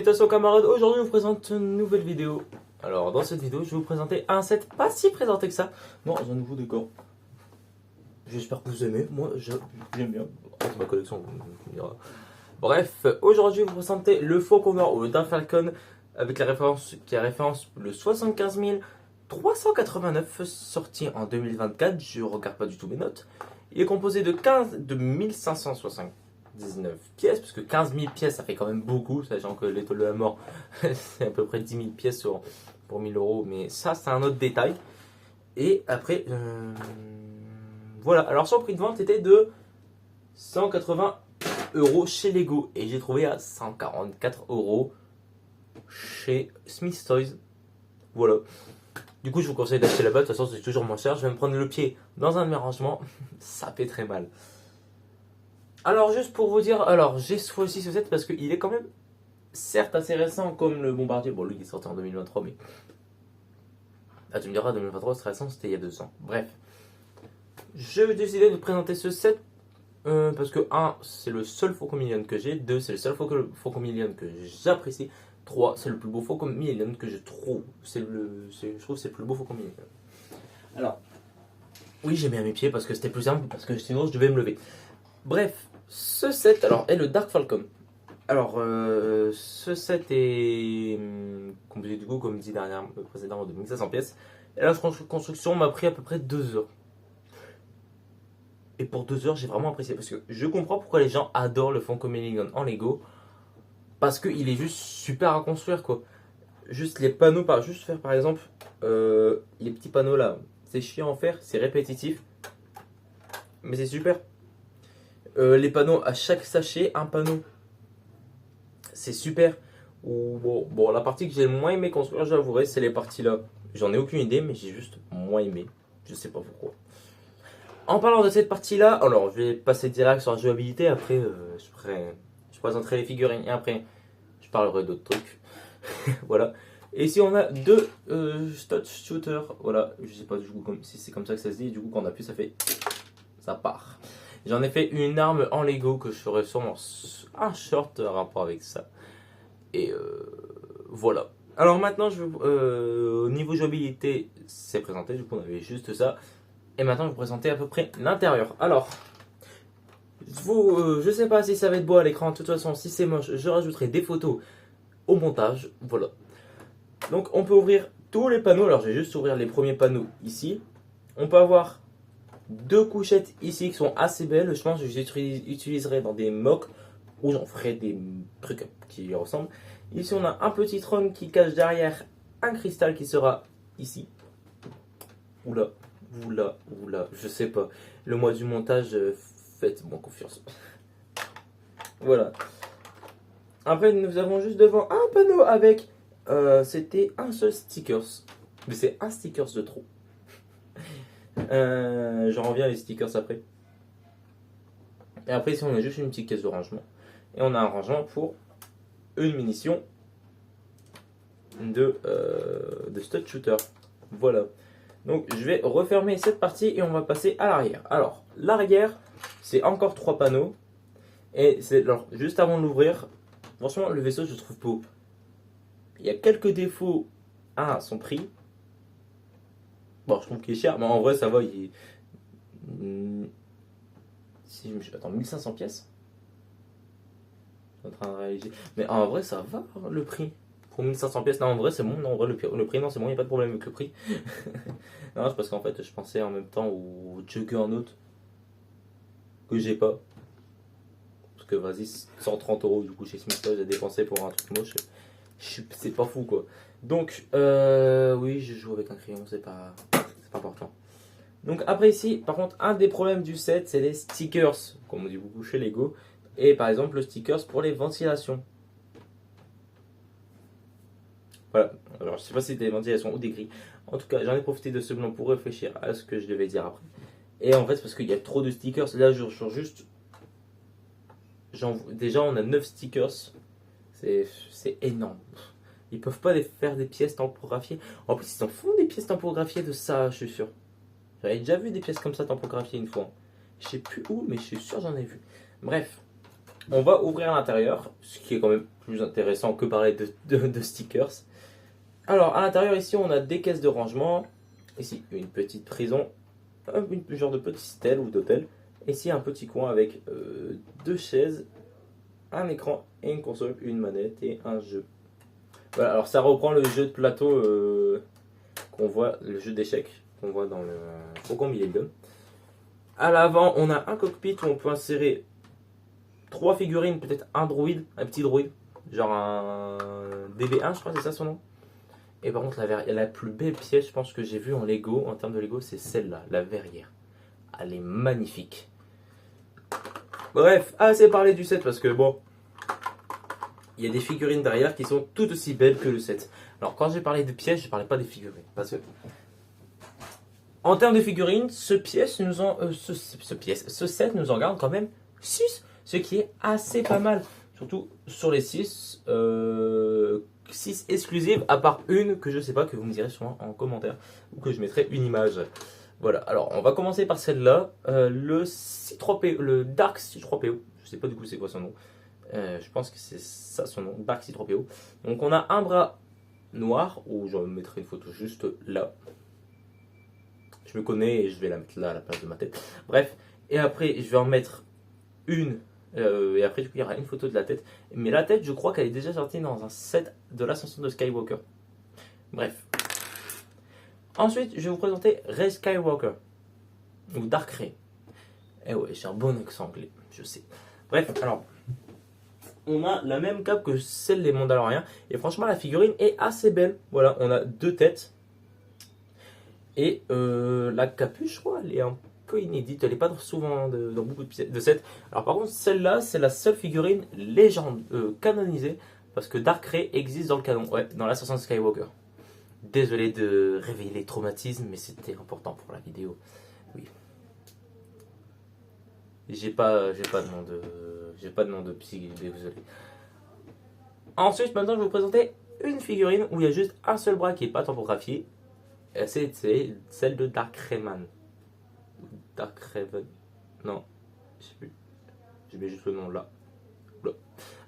Salutations camarades, aujourd'hui je vous présente une nouvelle vidéo. Alors dans cette vidéo je vais vous présenter un set pas si présenté que ça. Non, un nouveau décor. J'espère que vous aimez, moi j'aime bien. C'est ma collection, vous me direz. Bref, aujourd'hui je vais vous présenter le Faucon Noir ou le Dark Falcon avec la référence qui est référence le 75 389 sorti en 2024. Je regarde pas du tout mes notes. Il est composé de 1579 pièces, parce que 15 000 pièces ça fait quand même beaucoup, sachant que l'étoile de la mort c'est à peu près 10 000 pièces pour 1000 euros, mais ça c'est un autre détail. Et après, voilà, alors son prix de vente était de 180 euros chez Lego, et j'ai trouvé à 144 euros chez Smith Toys. Voilà. Du coup, je vous conseille d'acheter là-bas. De toute façon, c'est toujours moins cher. Je vais me prendre le pied dans un de mes rangements. Ça fait très mal. Alors, juste pour vous dire, alors j'ai choisi ce set parce qu'il est quand même, certes, assez récent comme le Bombardier. Bon, lui, il est sorti en 2023, mais. Ah, tu me diras, 2023, c'est récent, c'était il y a 2 ans. Bref. Je vais décider de vous présenter ce set parce que 1, c'est le seul Faucon Million que j'ai. 2, c'est le seul Faucon Million que j'apprécie. 3, c'est le plus beau Faucon Million que je trouve. Je trouve que c'est le plus beau Faucon Million. Alors, oui, j'ai mis à mes pieds parce que c'était plus simple, parce que sinon je devais me lever. Bref, ce set alors est le Dark Falcon. Alors, ce set est composé du coup, comme dit précédemment, de 1500 pièces. Et la construction m'a pris à peu près 2 heures. Et pour 2 heures, j'ai vraiment apprécié parce que je comprends pourquoi les gens adorent le Faucon Million en Lego. Parce qu'il est juste super à construire, quoi. Juste les panneaux, juste faire par exemple les petits panneaux là. C'est chiant à faire, c'est répétitif. Mais c'est super. Les panneaux à chaque sachet, un panneau. C'est super. Bon, la partie que j'ai le moins aimé construire, j'avouerai, c'est les parties là. J'en ai aucune idée, mais j'ai juste moins aimé. Je sais pas pourquoi. En parlant de cette partie là, alors je vais passer direct sur la jouabilité. Après, je présenterai les figurines et après, je parlerai d'autres trucs. Voilà. Et ici on a deux stud shooters. Voilà, je sais pas du coup si c'est comme ça que ça se dit. Du coup, quand on appuie, ça part. J'en ai fait une arme en Lego que je ferai sûrement un short en rapport avec ça. Et voilà. Alors maintenant, au niveau jouabilité, c'est présenté. Du coup, on avait juste ça. Et maintenant, je vais vous présenter à peu près l'intérieur. Alors, je sais pas si ça va être beau à l'écran. De toute façon, si c'est moche, je rajouterai des photos au montage. Voilà. Donc, on peut ouvrir tous les panneaux. Alors, je vais juste ouvrir les premiers panneaux ici. On peut avoir 2 couchettes ici qui sont assez belles. Je pense que je les utiliserai dans des mocks où j'en ferai des trucs qui y ressemblent. Ici, on a un petit trône qui cache derrière un cristal qui sera ici. Oula, je sais pas. Le mois du montage, faites-moi confiance. Voilà. Après, nous avons juste devant un panneau avec. C'était un seul stickers. Mais c'est un stickers de trop. J'en reviens les stickers après. Et après, ici, on a juste une petite caisse de rangement. Et on a un rangement pour une munition de stud shooter. Voilà. Donc, je vais refermer cette partie et on va passer à l'arrière. Alors, l'arrière, c'est encore 3 panneaux. Et c'est juste avant de l'ouvrir, franchement, le vaisseau, je le trouve beau. Il y a quelques défauts à son prix. Bon, je trouve qu'il est cher, mais en vrai, ça va. Attends, 1500 pièces. Je suis en train de réaliser. Mais en vrai, ça va le prix. Pour 1500 pièces, non, en vrai, c'est bon. Non, en vrai, le prix, non, c'est bon, il n'y a pas de problème avec le prix. Non, c'est parce qu'en fait, je pensais en même temps au Juggernaut que j'ai pas. Parce que vas-y, 130 euros du coup chez Smith Toys, j'ai dépensé pour un truc moche. C'est pas fou quoi. Donc, oui, je joue avec un crayon, c'est pas important. Donc, après ici, par contre, un des problèmes du set, c'est les stickers, comme on dit beaucoup chez Lego. Et par exemple, le stickers pour les ventilations. Voilà, alors je sais pas si c'était des ventilations ou des grilles. En tout cas, j'en ai profité de ce blanc pour réfléchir à ce que je devais dire après. Et en fait, c'est parce qu'il y a trop de stickers. Là, je suis juste. Déjà, on a 9 stickers. C'est énorme. Ils peuvent pas faire des pièces tampographiées. En plus, ils en font des pièces tampographiées de ça, je suis sûr. J'avais déjà vu des pièces comme ça tampographiées une fois. Je sais plus où, mais je suis sûr j'en ai vu. Bref. On va ouvrir l'intérieur, ce qui est quand même plus intéressant que parler de stickers. Alors, à l'intérieur, ici, on a des caisses de rangement. Ici, une petite prison, un genre de petit stèle ou d'hôtel. Ici, un petit coin avec deux chaises, un écran et une console, une manette et un jeu. Voilà, alors ça reprend le jeu de plateau qu'on voit, le jeu d'échecs qu'on voit dans le Faucon Millennium. À l'avant, on a un cockpit où on peut insérer 3 figurines, peut-être un droïde, un petit droïde, genre un DB1, je crois, c'est ça son nom. Et par contre, la plus belle pièce, je pense que j'ai vue en Lego, en termes de Lego, c'est celle-là, la verrière. Elle est magnifique. Bref, assez parlé du set parce que bon, il y a des figurines derrière qui sont tout aussi belles que le set. Alors quand j'ai parlé de pièces, je parlais pas des figurines. Parce que en termes de figurines, ce set nous en garde quand même 6, ce qui est assez pas mal. Surtout sur les 6, 6 exclusives, à part une que je sais pas, que vous me direz sûrement en commentaire, ou que je mettrai une image. Voilà, alors on va commencer par celle-là, le C3PO, le Dark C3PO, je sais pas du coup c'est quoi son nom, je pense que c'est ça son nom, Dark C3PO. Donc on a un bras noir, où je mettrai une photo juste là. Je me connais et je vais la mettre là à la place de ma tête. Bref, et après je vais en mettre une, et après du coup il y aura une photo de la tête. Mais la tête, je crois qu'elle est déjà sortie dans un set de l'ascension de Skywalker. Bref. Ensuite, je vais vous présenter Rey Skywalker, ou Dark Rey. Eh ouais, j'ai un bon accent anglais, je sais. Bref, alors, on a la même cape que celle des Mandaloriens, et franchement, la figurine est assez belle. Voilà, on a 2 têtes, et la capuche, je crois, elle est un peu inédite, elle n'est pas souvent dans beaucoup de sets. Alors par contre, celle-là, c'est la seule figurine légende, canonisée, parce que Dark Rey existe dans le canon, ouais, dans l'ascension de Skywalker. Désolé de réveiller les traumatismes, mais c'était important pour la vidéo. Oui. J'ai pas de nom de psy, désolé. Ensuite, maintenant, je vais vous présenter une figurine où il y a juste un seul bras qui n'est pas tampographié. C'est celle de Dark Rayman. Dark Raven. Non, je sais plus. Je mets juste le nom là.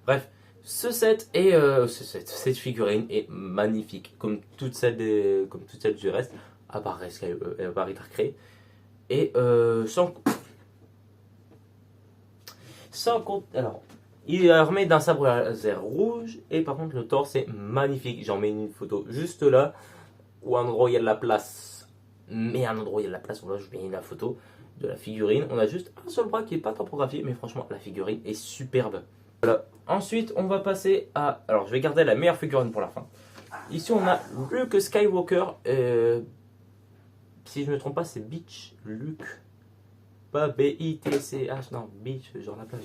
Bref. Cette figurine est magnifique, comme toutes celles du reste, à part Dark Rey. Et sans compte, alors, il est armé d'un sabre laser rouge, et par contre le torse est magnifique. J'en mets une photo juste là, où un endroit où il y a de la place, mais un endroit où il y a de la place, voilà, je mets la photo de la figurine. On a juste un seul bras qui n'est pas tampographié, mais franchement la figurine est superbe. Voilà. Ensuite, on va passer à... Alors, je vais garder la meilleure figurine pour la fin. Ici, on a Luke Skywalker. Si je ne me trompe pas, c'est Beach. Luke. Pas B-I-T-C-H. Non, Beach, genre la plage.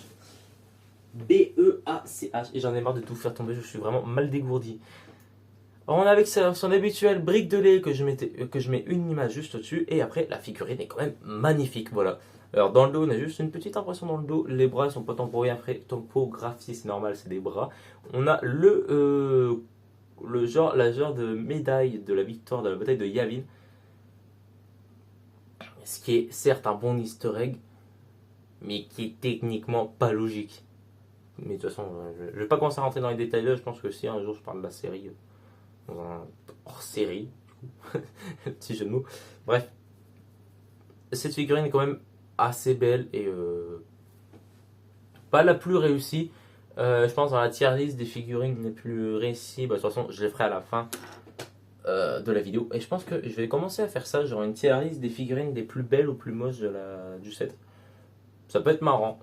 B-E-A-C-H. Et j'en ai marre de tout faire tomber. Je suis vraiment mal dégourdi. Alors, on a avec son habituel brique de lait que je mets une image juste au-dessus. Et après, la figurine est quand même magnifique. Voilà. Alors dans le dos, on a juste une petite impression dans le dos. Les bras sont pas tampographiés, c'est normal, c'est des bras. On a la genre de médaille de la victoire de la bataille de Yavin. Ce qui est certes un bon easter egg, mais qui est techniquement pas logique. Mais de toute façon, je vais pas commencer à rentrer dans les détails là. Je pense que si un jour je parle de la série, dans un hors série, du coup, petit jeu de mots. Bref, cette figurine est quand même assez belle et pas la plus réussie. Je pense dans la tier list des figurines les plus réussies. Bah, de toute façon, je les ferai à la fin de la vidéo. Et je pense que je vais commencer à faire ça, genre une tier list des figurines les plus belles ou plus moches du set. Ça peut être marrant.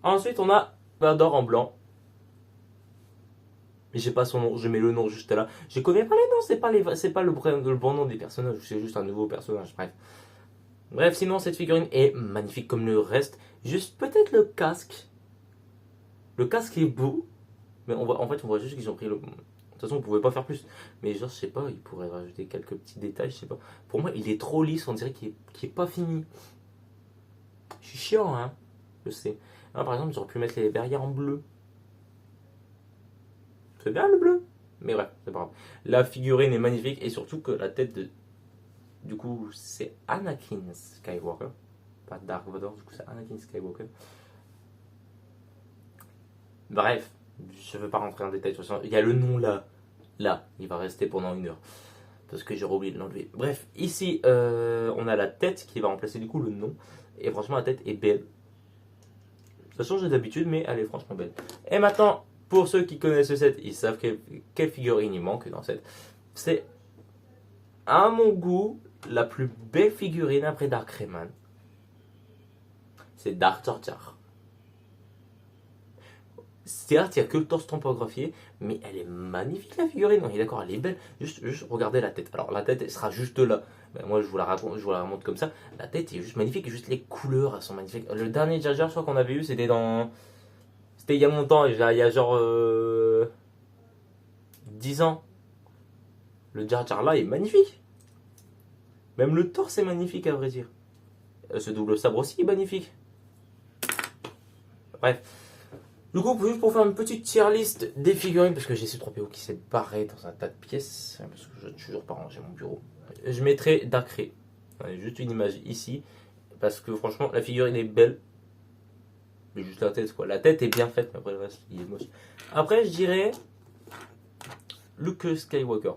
Ensuite, on a Vador en blanc. Mais j'ai pas son nom, je mets le nom juste là. Je connais pas les noms, c'est pas le bon nom des personnages, c'est juste un nouveau personnage. Bref. Bref, sinon cette figurine est magnifique comme le reste. Juste peut-être le casque. Le casque est beau, mais on voit juste qu'ils ont pris le. De toute façon, on pouvait pas faire plus. Mais genre, je sais pas, ils pourraient rajouter quelques petits détails, je sais pas. Pour moi, il est trop lisse, on dirait qu'il est pas fini. Je suis chiant, hein. Je sais. Là, par exemple, j'aurais pu mettre les barrières en bleu. C'est bien le bleu. Mais bref, c'est pas grave. La figurine est magnifique et surtout que la tête de. Du coup, c'est Anakin Skywalker. Pas Dark Vador, du coup, c'est Anakin Skywalker. Bref, je ne veux pas rentrer en détail sur ça. Il y a le nom là. Là, il va rester pendant 1 heure. Parce que j'ai oublié de l'enlever. Bref, ici, on a la tête qui va remplacer du coup le nom. Et franchement, la tête est belle. Ça change d'habitude, mais elle est franchement belle. Et maintenant, pour ceux qui connaissent ce set, ils savent quelle figurine il manque dans ce set. C'est, à mon goût, la plus belle figurine après Dark Rayman. C'est Dark Jar Jar. Certes, il n'y a que le torse tampographié, mais elle est magnifique la figurine. On est d'accord, elle est belle. Juste regardez la tête. Alors la tête, elle sera juste là. Ben, moi, je vous la raconte, je vous la remonte comme ça. La tête est juste magnifique. Juste les couleurs, elles sont magnifiques. Le dernier Jar Jar, je crois qu'on avait eu, c'était il y a longtemps, il y a genre 10 ans. Le Jar Jar là est magnifique. Même le torse est magnifique à vrai dire. Ce double sabre aussi est magnifique. Bref. Du coup, juste pour faire une petite tier list des figurines, parce que j'ai ce 3PO qui s'est barré dans un tas de pièces, parce que je n'ai toujours pas rangé mon bureau. Je mettrai Dark Ray. Juste une image ici, parce que franchement, la figurine est belle. Mais juste la tête, quoi. La tête est bien faite, mais après le reste, il est moche. Après, je dirais Luke Skywalker.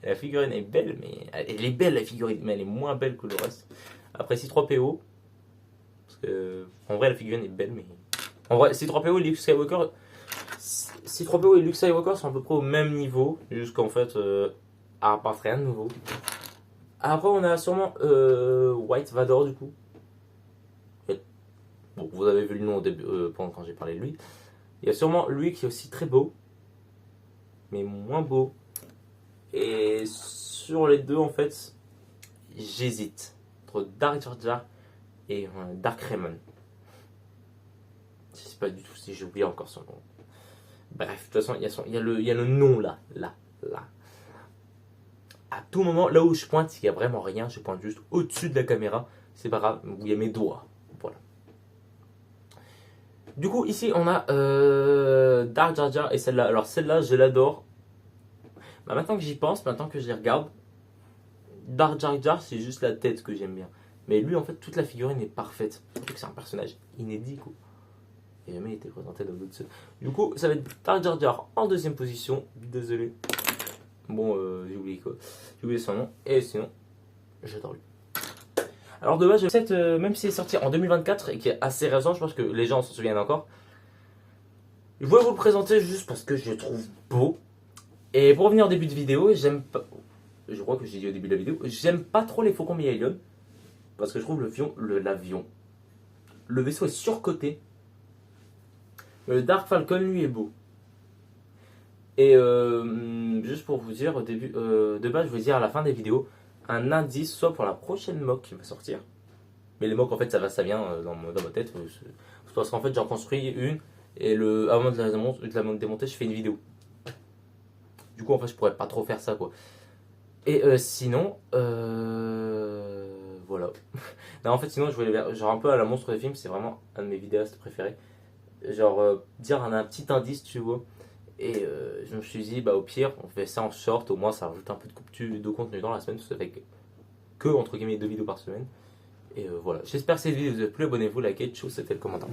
La figurine est belle, mais elle est belle la figurine, mais elle est moins belle que le reste. Après, C3PO, parce que en vrai, la figurine est belle, mais en vrai, C3PO et Luke Skywalker, C3PO et Luke Skywalker sont à peu près au même niveau, juste qu'en fait, à part rien de nouveau. Après, on a sûrement White Vador du coup. Bon, vous avez vu le nom au début, pendant quand j'ai parlé de lui. Il y a sûrement lui qui est aussi très beau, mais moins beau. Et sur les deux, en fait, j'hésite entre Dark Jar Jar et Dark Rayman. Je sais pas du tout si j'ai oublié encore son nom. Bref, de toute façon, il y a le nom là. À tout moment, là où je pointe, il n'y a vraiment rien. Je pointe juste au-dessus de la caméra. C'est pas grave, où il y a mes doigts. Voilà. Du coup, ici, on a Dark Jar Jar et celle-là. Alors, celle-là, je l'adore. Bah, maintenant que j'y pense, maintenant que je les regarde, Dark Jar Jar, c'est juste la tête que j'aime bien. Mais lui, en fait, toute la figurine est parfaite. Surtout que c'est un personnage inédit, quoi. Il n'a jamais été présenté dans d'autres sets. Du coup, ça va être Dark Jar Jar en deuxième position. Désolé. Bon, j'ai oublié quoi. J'ai oublié son nom. Et sinon, j'adore lui. Alors de base, cette, même s'il est sorti en 2024 et qui est assez récent, je pense que les gens s'en souviennent encore. Je voulais vous le présenter juste parce que je le trouve beau. Et pour revenir au début de vidéo, j'aime pas. Je crois que j'ai dit au début de la vidéo, j'aime pas trop les Faucons Miaillon. Parce que je trouve l'avion. Le vaisseau est surcoté. Le Dark Falcon, lui, est beau. Et juste pour vous dire, au début, de base, je vais dire à la fin des vidéos, un indice, soit pour la prochaine mock qui va sortir. Mais les mocks, en fait, ça vient dans ma tête. Parce qu'en fait, j'en construis une, et avant de la démonter, je fais une vidéo. Du coup, en fait, je pourrais pas trop faire ça, quoi. Et sinon, voilà. Non, en fait, sinon, je voulais genre un peu à la monstre des films, c'est vraiment un de mes vidéastes préférés. Genre, dire un petit indice, tu vois. Et je me suis dit, bah au pire, on fait ça en short, au moins ça rajoute un peu de contenu dans la semaine, parce que ça fait que entre guillemets 2 vidéos par semaine. Et voilà, j'espère que cette vidéo vous a plu, abonnez-vous, likez, tchou, c'était le commentaire.